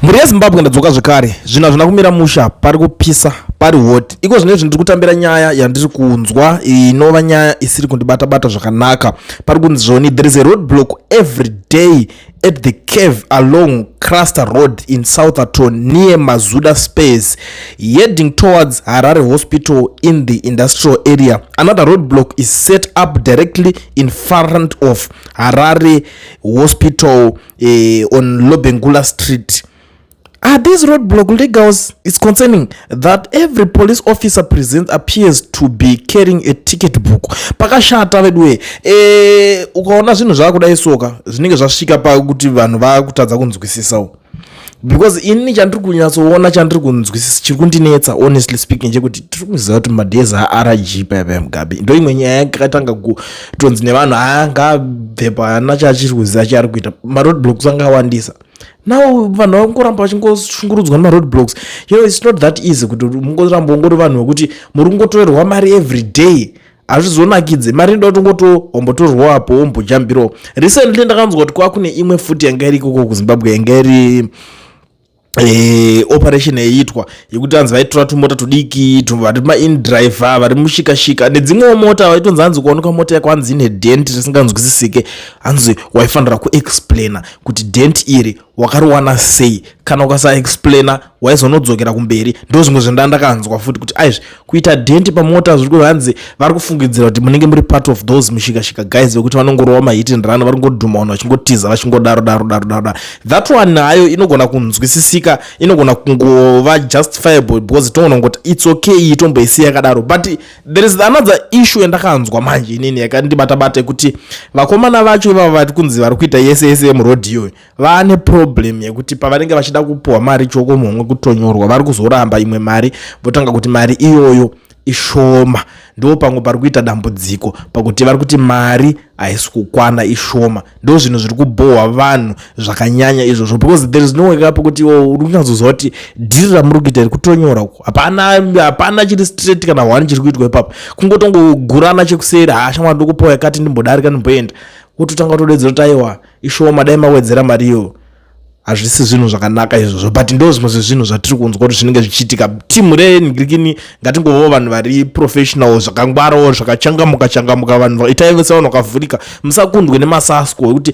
Muri yeZimbabwe ndadzoka zvekare zvinhu hazvina kumira musha pari kupisa pari hot iko zvine zvinhu ndiri kutambira nyaya yandiri kunzwa inova nyaya isiri kundibata zvakanaka pari kunzvoni there is a roadblock every day at the cave along Cluster Road in Southampton near Mazuda Space heading towards Harare Hospital in the industrial area. Another roadblock is set up directly in front of Harare Hospital on Lobengula Street. This roadblock legals is concerning that every police officer present appears to be carrying a ticket book. Pakashata vedwe ukaona zvinhu zvakudai soka zvinenge zvasvika pakuti vanhu vakutadza kunzwisisawo because ini chandiri kunyatsoona chandiri kunzwisisa chiri kundinetsa honestly speaking chekuti tiri kuziva kuti madhezi aRG paya mugabe ndo imwe nyaya yakatanga kutonzi nevanhu angabvepa hana chachiri kuziva chari kuita maroadblocks angawandisa. Now vanhu vangoramba vachingoshungurudzwa nemaroadblocks. It's not that easy kuti mungoramba ungori vanhu vekuti muri kungotorerwa mari every day hazvizonakidze mari inoda kuti wombotorwa apo wombojambirawo. Recently ndakanzwa kuti kwakune imwe futi yanga iri ikoko kuZimbabwe yanga iri operation yaitwa yekuti vanzi vaitora tumota tudiki vari maindriver vari mushikashika nedzimwewo mota vaitonzi hanzi kuonekwa mota yakwanzi ine dent risinganzwisisike hanzi waifanira kuexplaina kuti dent iri wakariwana sei kana ukasaexplaina waizonodzokera kumberi. Ndo zvimwe zvendandakanzwa futi kuti aizvi kuita dent pamota zviri kuhanzi vari kufungidzira kuti munenge muri part of those mushikashika guys vekuti vanongorowa mahit and run vari kungodhuma vanhu vachingotiza vachingodaro. That one nayo inogona kunzwisisika inogona kungova justifiable because toona ngoti it's okay itomboisiya yakadaro. But there is another issue yandakanzwa manje inini yakandibata kuti vakomana vacho ivava vari kunzi vari kuita yese muroad iyoyo vane problem yekuti pavanenge vachida kupuwa mari choko mumwe kutonyorwa vari kuzoramba imwe mari votanga kuti mari iyoyo ishoma. Ndo pamwe pari kuita dambudziko pakuti vari kuti mari haisi kukwana ishoma. Ndo zvinhu zviri kubohwa vanhu zvakanyanya izvozvo because there is no way up kuti uri kunyatsozwa kuti dhiri ramuri kuita rikutonyora uko hapana chiri straight kana one chiri kuitwa ipapo kungotongogurana chekuseri shamwari ndokupuwa yakati ndimbodarika ndimboenda wototanga kutodedzera kuti aiwa ishoma dai mawedzera mari iyo. Hazvisi zvinhu zvakanaka izvozvo but ndo zvimwe zvezvinhu zvatiri kunzwa kuti zvinenge zvichiitika. Timu renhirikini ngatingovawo vanhu vari professional zvakangwarawo zvakachangamuka vanhu itai vese vanhu vakavhurika musakundwe nemasasko ekuti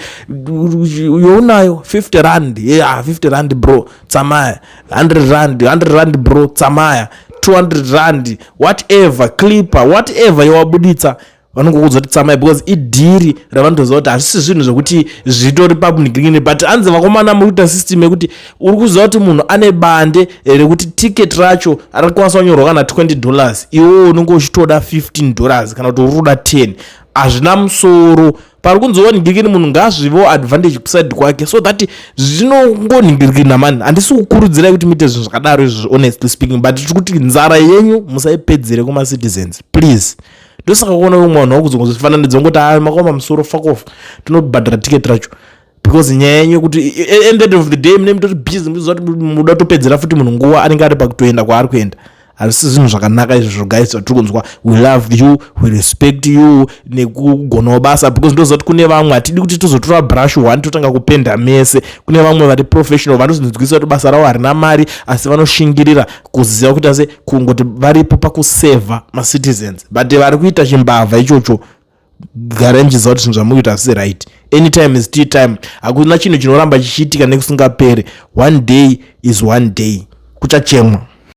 younayo 50 rand 50 rand bro tsamaya 100 rand bro tsamaya 200 rand whatever clipper whatever yawabuditsa vanongokudza kuti tsamai because idhiri ravandoziva kuti hazvisi zvinhu zvokuti zvitori pamunhikini but anzi vakomana muri kuita system yekuti uri kuziva kuti munhu ane bande rekuti ticket racho arikwanisa kunyorwa kana $20 iwewo unenge uchitoda $15 kana kuti uri kuda 10. Hazvina musoro pari kunzova nhingirikini munhu ngazvivewo advantage kuside kwake so that zvinongonhingirikina mani. Handisi kukurudzirai kuti muite zvinhu zvakadaro izvozvo honestly speaking but tiri kuti nzara yenyu musaipedzere kuma-citizens please. Ndosaka kuona umwe vanhu vakuzongozvifananidzo ngoti makoma musoro fuck off tinobhadhara ticket racho because nyaya yenyu kuti end of the day mune mutori busy muzoti muda topedzera futi munhu nguva anenge ari pakutoenda kwaari kuenda. Hazvisi zvinhu zvakanaka izvozvo guys vatiri kunzwa we love you we respect you nekugonawo basa because ndozoti kune vamwe hatidi kuti tozotora brush one totanga kupenda mese. Kune vamwe vari professional vanozvinzwisa kuti basa ravo harina mari asi vanoshingirira kuziva kuti ase kungoti varipo pakuseva macitizens but vari kuita chimbavha ichocho garai muchiziva kuti zvinhu zvamukuita hazvisi right. Anytime is tea time. Hakuna chinhu chinoramba chichiitika nekusingapere. One day is one day. Kuchachemwa.